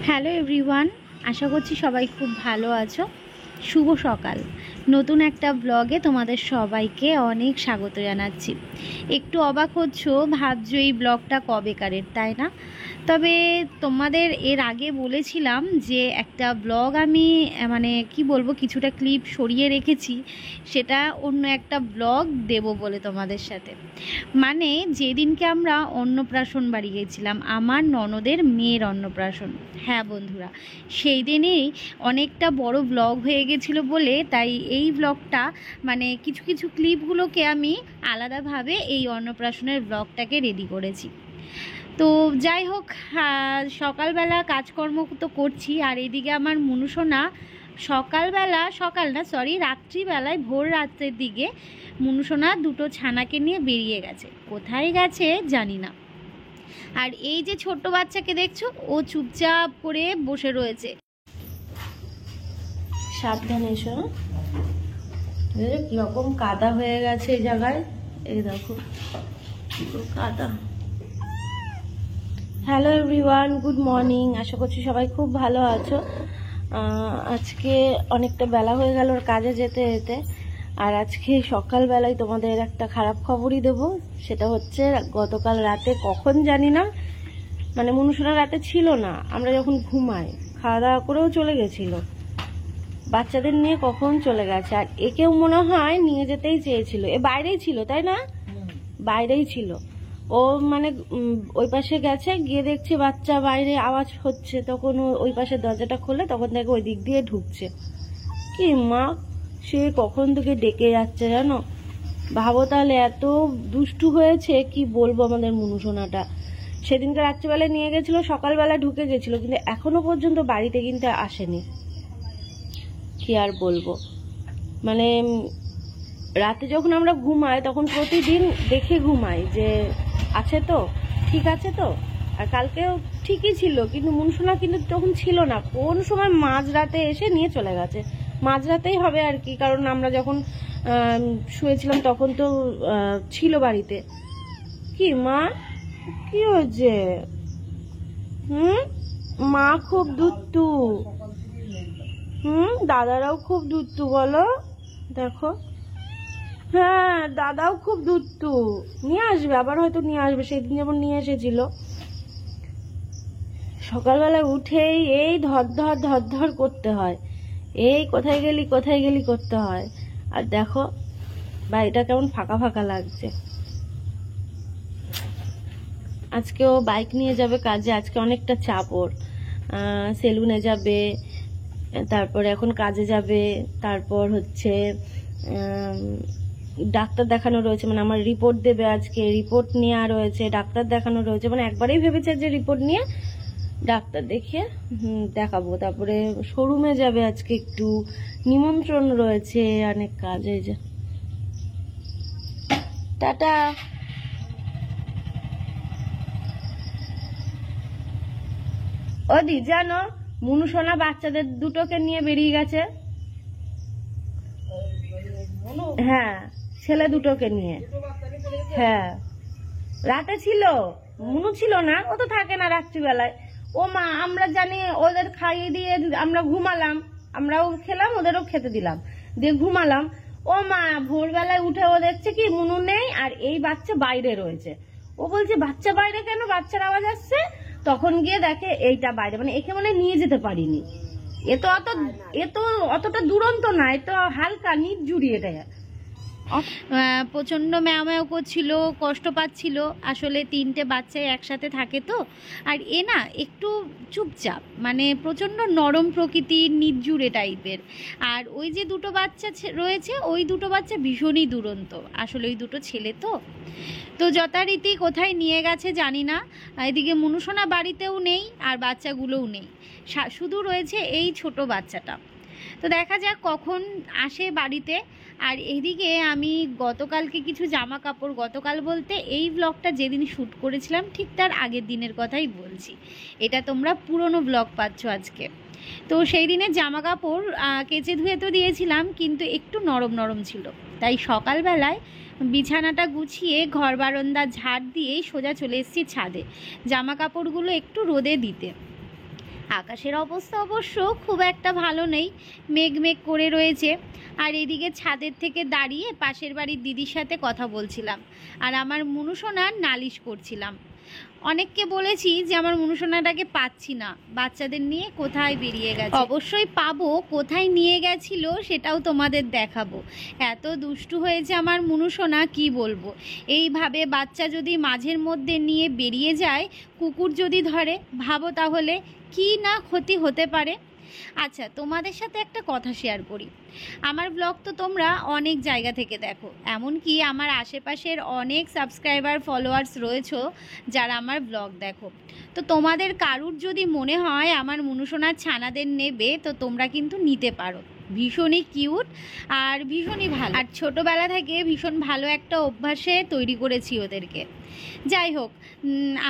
Hello everyone, আশা করছি সবাই খুব ভালো আছো। শুভ সকাল। নতুন একটা ব্লগে তোমাদের সবাইকে অনেক স্বাগত জানাচ্ছি। একটু অবাক হচ্ছ, ভাবছো এই ব্লগটা কবেকারের, তাই না? তবে তোমাদের এর আগে বলেছিলাম যে একটা ব্লগ আমি কি বলবো, কিছুটা ক্লিপ সরিয়ে রেখেছি, সেটা অন্য একটা ব্লগ দেব বলে তোমাদের সাথে। মানে যেদিনকে আমরা অন্নপ্রাশন বাড়ি গেছিলাম, আমার ননদের মেয়ের অন্নপ্রাশন। হ্যাঁ বন্ধুরা, সেই দিনেই অনেকটা বড় ব্লগ হয়ে গেছিলো বলে তাই এই ব্লগটা কিছু কিছু ক্লিপগুলোকে আমি আলাদাভাবে এই অন্নপ্রাশনের ব্লগটাকে রেডি করেছি। তো যাই হোক, সকালবেলা কাজকর্ম তো করছি, আর এদিকে আমার মনুসোনা রাত্রিবেলায় ভোর রাত্রের দিকে মনুসোনা দুটো ছানাকে নিয়ে বেরিয়ে গেছে। কোথায় গেছে জানি না। আর এই যে ছোট্ট বাচ্চাকে দেখছো, ও চুপচাপ করে বসে রয়েছে। সাবধানে এসো। কিরকম কাদা হয়ে গেছে এই জায়গায়, এই দেখো কাদা। Hello everyone, good morning. আশা করছি সবাই খুব ভালো আছো। আজকে অনেকটা বেলা হয়ে গেল ওর কাজে যেতে যেতে, আর আজকে সকালবেলায় তোমাদের একটা খারাপ খবরই দেব। সেটা হচ্ছে গতকাল রাতে কখন জানি না, মনুসোনা রাতে ছিল না, আমরা যখন ঘুমাই খাওয়া দাওয়া করেও চলে গেছিল, বাচ্চাদের নিয়ে কখন চলে গেছে। আর একেও মনে হয় নিয়ে যেতেই চেয়েছিল, এ বাইরেই ছিল তাই না, বাইরেই ছিল ও। ওই পাশে গেছে, গিয়ে দেখছে বাচ্চা বাইরে আওয়াজ হচ্ছে, তখন ওই পাশে দরজাটা খোলে, তখন দেখে ওই দিক দিয়ে ঢুকছে। কি মা, সে কখন থেকে ডেকে যাচ্ছে জানো। ভাবো তাহলে, এত দুষ্টু হয়েছে কি বলবো আমাদের মনুসোনাটা। সেদিনকে রাত্রিবেলায় নিয়ে গেছিল, সকালবেলা ঢুকে গেছিল, কিন্তু এখনো পর্যন্ত বাড়িতে কিন্তু আসেনি। কি আর বলবো, রাতে যখন আমরা ঘুমাই তখন প্রতিদিন দেখে ঘুমাই যে আছে তো, ঠিক আছে তো। আর কালকেও ঠিকই ছিল, কিন্তু মনুসোনা কিন্তু তখন ছিল না। কোন সময় মাঝরাতে এসে নিয়ে চলে গেছে, মাঝরাতেই হবে আর কি, কারণ আমরা যখন শুয়েছিলাম তখন তো ছিল বাড়িতে। কি মা, কি হয়েছে? মা খুব দুষ্টু, দাদারাও খুব দুষ্টু, বলো দেখো। হ্যাঁ, দাদাও খুব দুষ্টু, নিয়ে আসবে আবার, হয়তো নিয়ে আসবে, সেদিন যেমন নিয়ে এসেছিল। সকালবেলা উঠেই এই ধর ধর ধর ধর করতে হয়, এই কোথায় গেলি কোথায় গেলি করতে হয়। আর দেখো বাড়িটা কেমন ফাঁকা ফাঁকা লাগছে। আজকে ও বাইক নিয়ে যাবে কাজে, আজকে অনেকটা চাপ ওর। সেলুনে যাবে, তারপরে এখন কাজে যাবে, তারপর হচ্ছে ডাক্তার দেখানো রয়েছে, আমার রিপোর্ট দেবে আজকে, রিপোর্ট নেওয়া রয়েছে, ডাক্তার দেখানো রয়েছে। একবারেই ভেবেছে যে রিপোর্ট নিয়ে ডাক্তার দেখিয়ে দেখাবো। তারপরে শোরুমে যাবে আজকে, একটু নিমন্ত্রণ রয়েছে, অনেক কাজ। এই যে টাটা। ওদি জানো, মনুসোনা বাচ্চাদের দুটোকে নিয়ে বেরিয়ে গেছে। হ্যাঁ, ছেলে দুটোকে নিয়ে। হ্যাঁ, রাতে ছিল, মুনু ছিল না, ও তো থাকে না রাত্রিবেলায়। ও মা, আমরা জানি, ওদের খাইয়ে দিয়ে আমরা ঘুমালাম, আমরাও খেলাম, ওদেরও খেতে দিলাম, দিয়ে ঘুমালাম। ও মা, ভোরবেলায় উঠে ও দেখছে কি মুনু নেই, আর এই বাচ্চা বাইরে রয়েছে। ও বলছে বাচ্চা বাইরে কেন, বাচ্চার আওয়াজ আসছে। তখন গিয়ে দেখে এইটা বাইরে, একে নিয়ে যেতে পারিনি। এ তো অতটা দুরন্ত না, এ তো হালকা নির্জুরি। এটা প্রচণ্ড ম্যাও ম্যাও করছিল, কষ্ট পাচ্ছিল। আসলে তিনটে বাচ্চাই একসাথে থাকে তো, আর এ না একটু চুপচাপ, প্রচণ্ড নরম প্রকৃতির, নির্জুরে টাইপের। আর ওই যে দুটো বাচ্চা রয়েছে, ওই দুটো বাচ্চা ভীষণই দুরন্ত। আসলে ওই দুটো ছেলে তো যথারীতি কোথায় নিয়ে গেছে জানি না। এদিকে মনুসোনা বাড়িতেও নেই, আর বাচ্চাগুলোও নেই, শুধু রয়েছে এই ছোট বাচ্চাটা। তো দেখা যাক কখন আসে বাড়িতে। আর এদিকে আমি গতকালকে কিছু জামা কাপড়, গতকাল বলতে এই ব্লগটা যেদিন শ্যুট করেছিলাম ঠিক তার আগের দিনের কথাই বলছি, এটা তোমরা পুরনো ব্লগ পাচ্ছ আজকে। তো সেই দিনের জামা কাপড় কেচে ধুয়ে তো দিয়েছিলাম, কিন্তু একটু নরম নরম ছিল, তাই সকালবেলায় বিছানাটা গুছিয়ে ঘর বারান্দা ঝাড় দিয়েই সোজা চলে এসেছি ছাদে জামা কাপড়গুলো একটু রোদে দিতে। আকাশের অবস্থা অবশ্য খুব একটা ভালো নেই, মেঘ মেঘ করে রয়েছে। আর এদিকে ছাদের থেকে দাঁড়িয়ে পাশের বাড়ির দিদির সাথে কথা বলছিলাম, আর আমার মুনুসোনার নালিশ করছিলাম। অনেককে বলেছি যে আমার মুনুসোনাটাকে পাচ্ছি না, বাচ্চাদের নিয়ে কোথায় বেরিয়ে গেছে। অবশ্যই পাবো, কোথায় নিয়ে গেছিল সেটাও তোমাদের দেখাবো। এত দুষ্টু হয়েছে আমার মুনুসোনা, কি বলবো। এইভাবে বাচ্চা যদি মাঝের মধ্যে নিয়ে বেরিয়ে যায়, কুকুর যদি ধরে, ভাবো তাহলে কি না ক্ষতি হতে পারে। আচ্ছা, তোমাদের সাথে একটা কথা শেয়ার করি। আমার ব্লগ তো তোমরা অনেক জায়গা থেকে দেখো, এমনকি আমার আশেপাশের অনেক সাবস্ক্রাইবার ফলোয়ার্স রয়েছে যারা আমার ব্লগ দেখো। তো তোমাদের কারুর যদি মনে হয় আমার মুনুসোনার ছানাদের নেবে, তো তোমরা কিন্তু নিতে পারো। ভীষণই কিউট আর ভীষণই ভালো, আর ছোটোবেলা থেকে ভীষণ ভালো একটা অভ্যাসে তৈরি করেছি ওদেরকে। যাই হোক,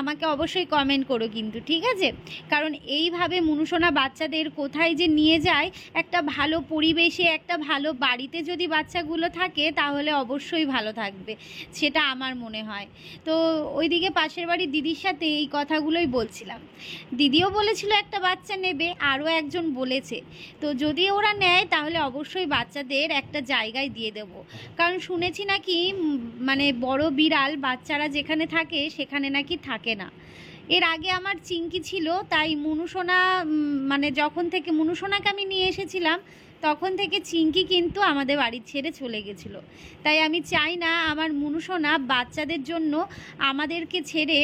আমাকে অবশ্যই কমেন্ট করো কিন্তু, ঠিক আছে? কারণ এইভাবে মুনুসোনা বাচ্চাদের কোথায় যে নিয়ে যায়, একটা ভালো পরিবেশে, একটা ভালো বাড়িতে যদি বাচ্চাগুলো থাকে তাহলে অবশ্যই ভালো থাকবে, সেটা আমার মনে হয়। তো ওইদিকে পাশের বাড়ির দিদির সাথে এই কথাগুলোই বলছিলাম। দিদিও বলেছিল একটা বাচ্চা নেবে, আরও একজন বলেছে। তো যদি ওরা নেয় তাহলে অবশ্যই বাচ্চাদের একটা জায়গায় দিয়ে দেব। কারণ শুনেছি নাকি মানে বড় বিড়াল বাচ্চারা যেখানে থাকে সেখানে নাকি থাকে না। এর আগে আমার চিঙ্কি ছিল, তাই মুনুসোনা মানে যখন থেকে মুনুসোনাকে আমি নিয়ে এসেছিলাম তখন থেকে চিঙ্কি কিন্তু আমাদের বাড়ি ছেড়ে চলে গেছিলো। তাই আমি চাই না আমার মুনুসোনা বাচ্চাদের জন্য আমাদেরকে ছেড়ে,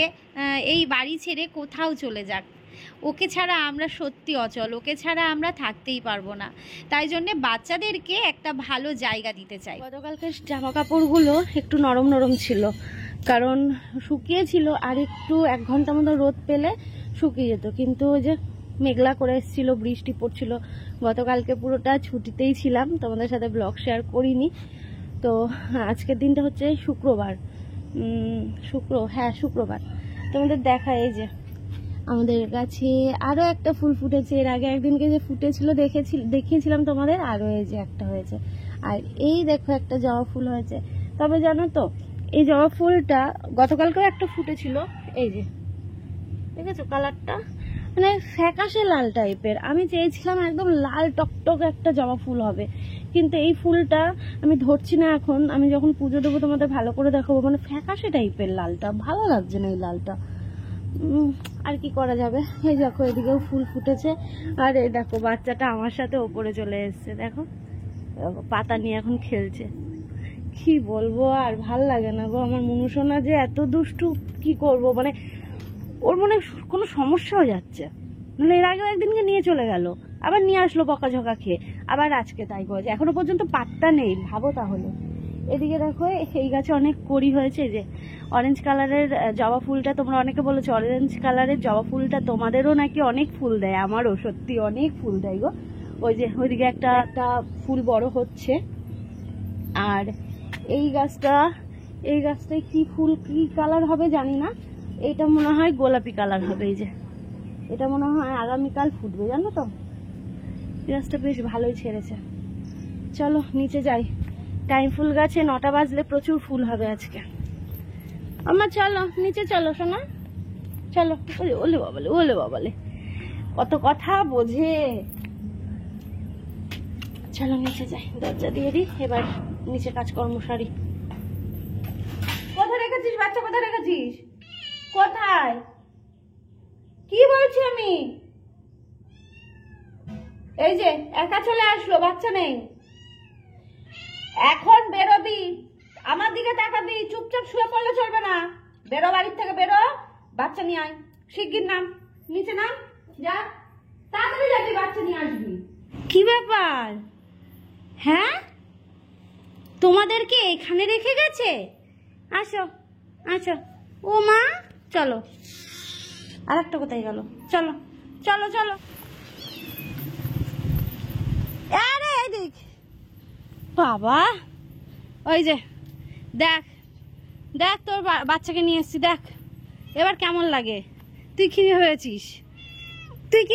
এই বাড়ি ছেড়ে কোথাও চলে যাক। ওকে ছাড়া আমরা সত্যি অচল, ওকে ছাড়া আমরা থাকতেই পারবো না। তাই জন্যে বাচ্চাদেরকে একটা ভালো জায়গা দিতে চাই। গতকালকে জামা কাপড়গুলো একটু নরম নরম ছিল, কারণ শুকিয়েছিল, আর একটু 1 ঘন্টা মতো রোদ পেলে শুকিয়ে যেত। কিন্তু ওই যে মেঘলা করে এসেছিল, বৃষ্টি পড়ছিল। গতকালকে পুরোটা ছুটিতেই ছিলাম, তোমাদের সাথে ব্লগ শেয়ার করিনি। তো আজকের দিনটা হচ্ছে শুক্রবার, শুক্রবার। তোমাদের দেখায় এই যে আমাদের গাছে আরো একটা ফুল ফুটেছে। এর আগে একদিনকে যে ফুটেছিল দেখিয়েছিলাম তোমাদের, আরো এই যে একটা হয়েছে। আর এই দেখো একটা জবা ফুল হয়েছে। তবে জানো তো, এই জবা ফুলটা গতকালকেও একটা ফুটেছিল, এই যে দেখেছো কালারটা, মানে ফ্যাকাশে লাল টাইপের। আমি চেয়েছিলাম একদম লাল টকটক একটা জবা ফুল হবে, কিন্তু এই ফুলটা আমি ধরছি না এখন। আমি যখন পুজো দেবো তোমাদের ভালো করে দেখাবো। মানে ফ্যাকাশে টাইপের লালটা, ভালো লাগছে না এই লালটা। আর কি করা যাবে। এই দেখো এদিকেও ফুল ফুটেছে, আর এই দেখো বাচ্চাটা আমার সাথে ওপরে চলে এসছে। দেখো পাতা নিয়ে এখন খেলছে। কি বলবো, আর ভাল লাগে না গো। আমার মুনুসোনা যে এত দুষ্টু, কি করব। মানে ওর মনে কোনো সমস্যাও যাচ্ছে। মানে এর আগেও একদিনকে নিয়ে চলে গেল, আবার নিয়ে আসলো বকাঝকা খেয়ে, আবার আজকে তাই করেছে। এখনো পর্যন্ত পাত্তা নেই, ভাবো তাহলে। এদিকে দেখো এই গাছে অনেক কড়ি হয়েছে। যে অরেঞ্জ কালারের জবা ফুলটা, তোমরা অনেকে বলেছো অরেঞ্জ কালারের জবা ফুলটা তোমাদেরও নাকি অনেক ফুল দেয়। আমারও সত্যি অনেক ফুল দেয় গো। ওই যে ওইদিকে একটা ফুল বড় হচ্ছে। আর এই গাছটায় কি ফুল, কি কালার হবে জানি না। এটা মনে হয় গোলাপি কালার হবে। এই যে এটা মনে হয় আগামীকাল ফুটবে, জানো তো। গাছটা বেশ ভালোই ছেড়েছে। চলো নিচে যাই। টাইম ফুল গাছে 9টা বাজলে প্রচুর ফুল হবে আজকে। আমার চলো নিচে চলো সোনা, চলো। ওলে বাবালে কত কথা বোঝে। চলো নিচে যাই, দরজা দিয়ে দিই। এবার নিচে কাজকর্ম সারি। কোথায় রেখেছিস বাচ্চা, কোথায় রেখেছিস? কোথায়? কি বলছি আমি? এই যে একা চলে আসলো, বাচ্চা নেই। এখন বেরোবি, আমার দিকে তাকাবি, চুপচাপ শুয়ে পড়লে চলবে না। বেরো, বাড়ির থেকে বেরো, বাচ্চা নিয়ে আয়। শিগগির নাম, নিচে নাম, যা তাড়াতাড়ি যাবি, বাচ্চা নিয়ে আসবি। কি ব্যাপার? হ্যাঁ, তোমাদেরকে এখানে রেখে গেছে? আসো আসো। ও মা, চলো। আর একটা কোথায় গেল? চলো চলো চলো। আরে এদিক বাবা, ওই যে দেখ দেখ, তোর বাচ্চাকে নিয়ে এসছি, দেখ এবার কেমন লাগে। তুই কি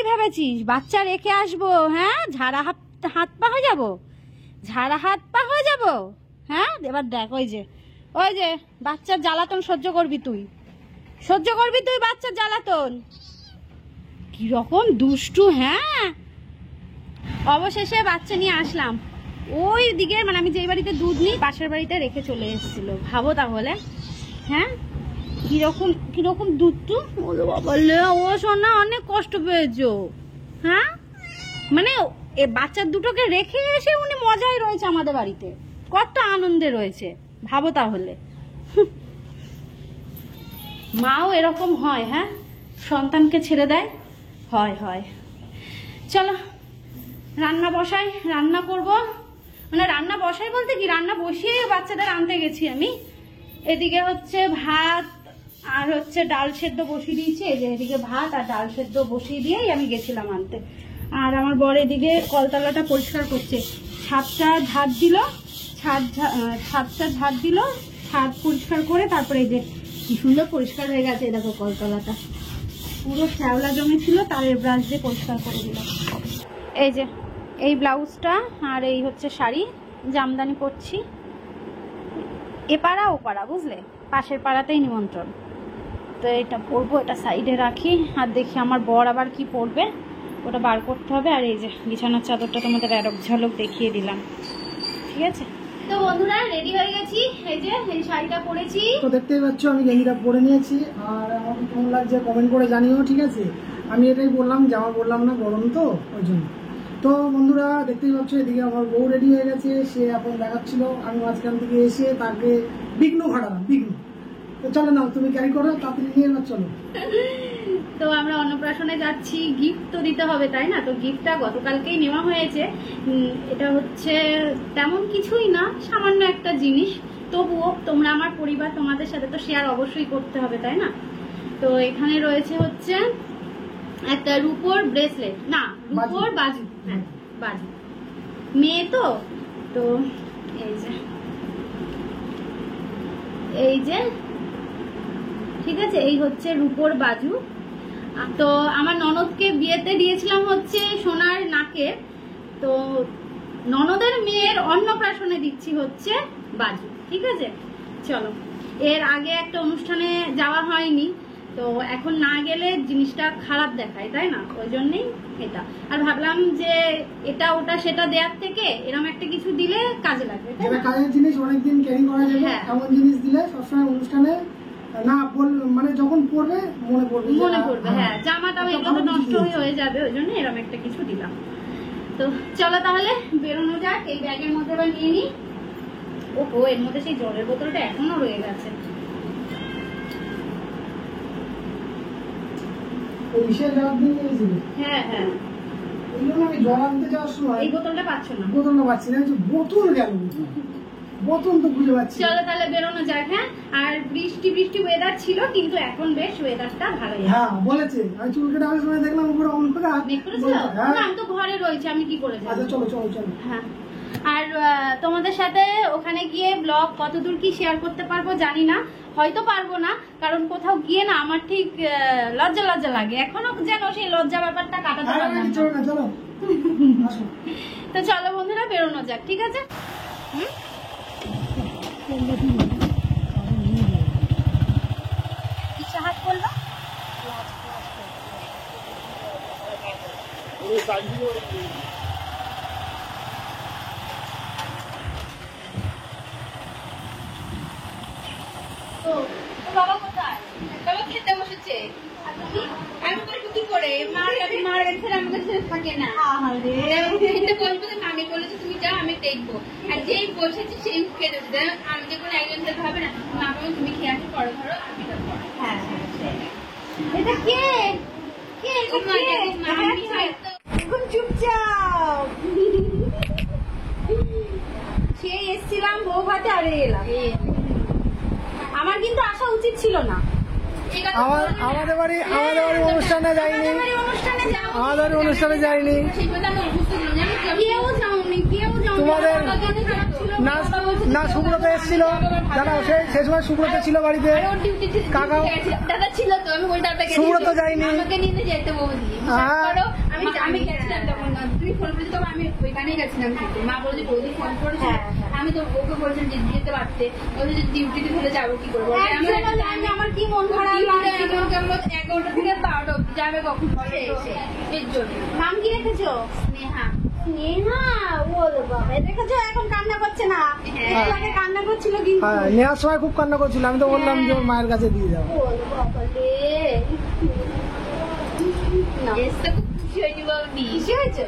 ভেবেছিস, বাচ্চা রেখে আসবো? হ্যাঁ, ঝাড়া হাত পা হয়ে যাবো, হ্যাঁ। এবার দেখ, ওই যে বাচ্চার জ্বালাতন সহ্য করবি তুই, বাচ্চার জ্বালাতন। কি কিরকম দুষ্টু। হ্যাঁ, অবশেষে বাচ্চা নিয়ে আসলাম। ওই দিকে মানে আমি যেই বাড়িতে দুধ নিই পাশের বাড়িতে রেখে চলে এসেছিল, ভাবো তাহলে। হ্যাঁ, কিরকম কিরকম দুধটু। বলো বাবা, ও সোনা অনেক কষ্ট পেয়েছো। হ্যাঁ, মানে এ বাচ্চার দুটোকে রেখে এসে উনি মজাই রয়েছে আমাদের বাড়িতে, কত আনন্দে রয়েছে ভাবো তাহলে। মাও এরকম হয়, হ্যাঁ, সন্তানকে ছেড়ে দেয়, হয় হয়। চলো রান্না বসাই, রান্না করব। মানে রান্না বসাই বলতে কি, রান্না বসিয়ে বাচ্চাদের আনতে গেছি আমি। এদিকে হচ্ছে ভাত আর হচ্ছে ডাল সেদ্ধ বসিয়ে দিয়েছি। এই যে এদিকে ভাত আর ডাল সেদ্ধ বসিয়ে দিয়েই আমি গেছিলাম আনতে। আর আমার বর এদিকে কলতলাটা পরিষ্কার করছে, ছাদটা ঝাড় দিল, ছাদটা ঝাড় দিল, ছাদ পরিষ্কার করে তারপরে এই যে কি সুন্দর পরিষ্কার হয়ে গেছে। দেখো কলতলাটা পুরো শ্যাওলা জমে ছিল, তারের ব্রাশ দিয়ে পরিষ্কার করে দিল। এই যে এই ব্লাউজটা আর এই হচ্ছে শাড়ি জামদানি করছি, এ পাড়া ও পাড়া বুঝলে, পাশের পাড়াতেই নিমন্ত্রণ। তো এটা পরবো, এটা সাইডে রাখি। আর দেখি আমার বর আবার কি পরবে, ওটা বার করতে হবে। আর এই যে বিছানার চাদরটা তোমাদের এক ঝলক দেখিয়ে দিলাম, ঠিক আছে। তো বন্ধুরা রেডি হয়ে গেছি, এই যে এই শাড়িটা পরেছি। তো দেখতেই পাচ্ছ আমি গেঞ্জিটা পরে নিয়েছি। আর আমার কেমন লাগছে কমেন্ট করে জানিও, ঠিক আছে। আমি এটাই বললাম, জামা বললাম না, গরম তো ওই জন্য। তো বন্ধুরা দেখতেই পাচ্ছ এদিকে আমার বউ রেডি হয়ে গেছে, সে এখন দেখাচ্ছিল, আমি মাঝখান থেকে এসে তাকে বিঘ্ন ঘটালাম, বিঘ্ন। তো চলো না, তুমি ক্যারি করো, তাড়াতাড়ি নিয়ে এবার চলো। তো আমরা অন্নপ্রাশনে যাচ্ছি, গিফট তো দিতে হবে তাই না। তো গিফটটা গতকালকেই নেওয়া হয়েছে। এটা হচ্ছে তেমন কিছুই না, সামান্য একটা জিনিস, তবুও তোমরা আমার পরিবার, তোমাদের সাথে তো শেয়ার অবশ্যই করতে হবে তাই না। তো এখানে রয়েছে হচ্ছে একটা রূপোর ব্রেসলেট, না রূপোর বাজু, হ্যাঁ বাজু, মেয়ে তো। তো এই যে ঠিক আছে, এই হচ্ছে রূপোর বাজু। তো আমার ননদকে বিয়েতে দিয়েছিলাম হচ্ছে সোনার নাকের, তো ননদের মেয়ের অন্নপ্রাশনে দিচ্ছি হচ্ছে বাজু, ঠিক আছে। চলো, এর আগে একটা অনুষ্ঠানে যাওয়া হয়নি, তো এখন না গেলে জিনিসটা খারাপ দেখায় তাই না, ওই জন্যই এটা। আর ভাবলাম যে এটা ওটা সেটা দেওয়ার থেকে এরকম একটা কিছু দিলে কাজে লাগবে, কাজের জিনিস অনেকদিন ক্যারি করা যাবে, এমন জিনিস দিলে সবসময় অনুষ্ঠানে না মানে যখন পরবে মনে পড়বে। হ্যাঁ, জামাটা এগুলো তো নষ্ট হয়ে যাবে, ওই জন্য এরকম একটা কিছু দিলাম। তো চলো তাহলে বেরোনো যাক। এই ব্যাগের মধ্যে এবার নিয়ে নিই। ওহো, এর মধ্যে সেই জলের বোতলটা এখনো রয়ে গেছে। হ্যাঁ হ্যাঁ, আমি জল আনতে যাওয়ার সময় এই বোতলটা পাচ্ছ না, বোতলটা পাচ্ছি না, বোতল গেল, বোতল তো খুঁজে পাচ্ছি। চলো তাহলে বেরোনো যাক। হ্যাঁ, আর বৃষ্টি বৃষ্টি ওয়েদার ছিল, কিন্তু এখন বেশ ওয়েদারটা ভালো। হ্যাঁ বলেছে, আমি চুল কেটে আসার সময় দেখলাম উপরে অন্ধকার। আমি তো ঘরে রয়েছে, আমি কি করে যাবো। আচ্ছা চলো চলো চলো। হ্যাঁ, আর তোমাদের সাথে ওখানে গিয়ে ব্লগ কতদূর কি শেয়ার করতে পারবো জানি না, হয়তো পারবো না, কারণ কোথাও গিয়ে না আমার ঠিক লজ্জা লজ্জা লাগে, এখনো যেন সেই লজ্জা ব্যাপারটা কাটাতে পারলাম না। তো চলো বন্ধুরা বেরোনো যাক, ঠিক আছে। কিসে হাত করলো? বাবা কোথায়? বাবা খেতে বসেছে। আমি বলবো কি করে, মার কাছে আমার কাছে থাকে না। মাকে বলেছে তুমি যাও, আমি দেখবো। আর যেই বসেছি সেই খেতে বসে, আমি যে কোনো একজন খেতে হবে না, মা বলবো তুমি খেয়ে আসো, পরে ধরো আমি তো পড়ো। হ্যাঁ এটা কে এখন চুপচাপ। সে এসছিলাম বউ ভাতে, আরে এলাম। আমার কিন্তু আসা উচিত ছিল না। আমাদের বাড়ি অনুষ্ঠানে যাইনি, আমাদের অনুষ্ঠানে যাইনি, তোমাদের না সুব্রত এসেছিল, জানাও সে সময় সুব্রত ছিল বাড়িতে, কাকা দাদা ছিল তো, আমি ওই দাদাকে সুব্রত যাইনি। আমাকে নিতে যেতে বৌদি, আমি গেছিলাম তখন তুমি ফোন করেছো তখন আমি ওইখানেই গেছিলাম কিন্তু মা বলে যে বৌদি ফোন করেছে হ্যাঁ, হ্যাঁ। আমি তো ওকে বলছিলাম যে যেতে পারতে বলে যে ডিউটিতে ফেলে যাবো কি করবো আমার কি মন খারাপ লাগছিল। 11টা থেকে 12টা অবধি যাবে কখন বলে এর জন্য নাম কি রেখেছো? স্নেহা স্নেহা। ও বাবা, দেখেছো এখন কান্না করছে না। হ্যাঁ। একটু আগে কান্না করছিল কিন্তু। হ্যাঁ, নেওয়ার সময় খুব কান্না করছিল, আমি তো বললাম যে ওর মায়ের কাছে দিয়ে যাবো। ও বাবা রে। না, এসে খুব খুশি হয়েছি বৌদি খুশি হয়েছো?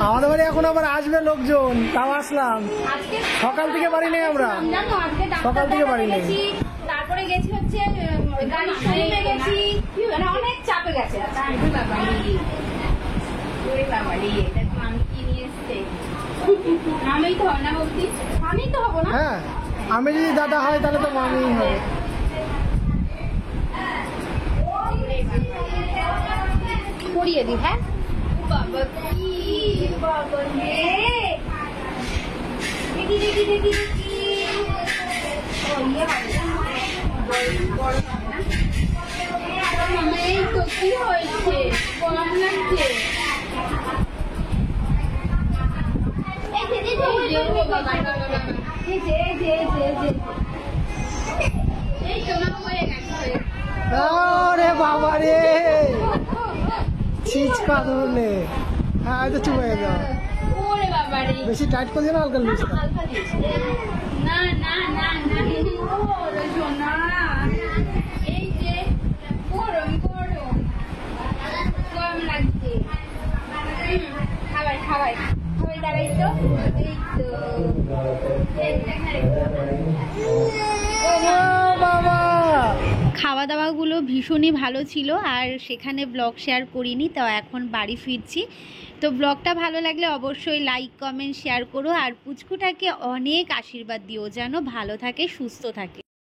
আমাদের বাড়ি এখন আবার আসবে লোকজন, তাও আসলাম। আজকে সকাল থেকে বাড়ি নেই আমরা। জানো, আজকে ডাক্তার সকাল থেকে বাড়ি দেখাতে নেই। গেছি, তারপরে গেছি হচ্ছে গাড়ির শোরুমে গেছি, মানে অনেক চাপে গেছে। দেখো আমি কি নিয়ে এসছে আমি তো হয় না বৌদি আমি তো হবো না। হ্যাঁ, আমি যদি দাদা হয় তাহলে তো মামিই হবে। পড়িয়ে দি। হ্যাঁ বাবা কি বাবা রে, দেখি দেখি দেখি দেখি। ও ইয়ে হবে না। বড় হবে না মামা এই তো কি হয়েছে গরম লাগছে এই যে, এই যে, এই যে, এই যে, এই যে, এই যে, এই যে। এই তো না হয়ে গেছে আরে বাবা রে, ছিচকা ধরলে। হ্যাঁ, এই তো চুপ হয়ে যাও। ওরে বাবা রে বেশি টাইট করছে না, হালকা লুজ কর। হালকা দিয়েছি। না না না না ওরে সোনা এই যে গরম গরম গরম লাগছে খাবার খাবার খাবার দাঁড়াই তো এই তো এই দেখাই ও বাবা, খাওয়া দাওয়াগুলো ভীষণই ভালো ছিল আর সেখানে ব্লগ শেয়ার করিনি, তো এখন বাড়ি ফিরছি। তো ব্লগটা ভালো লাগলে অবশ্যই লাইক কমেন্ট শেয়ার করো আর পুচকুটাকে অনেক আশীর্বাদ দিও যেন ভালো থাকে সুস্থ থাকে।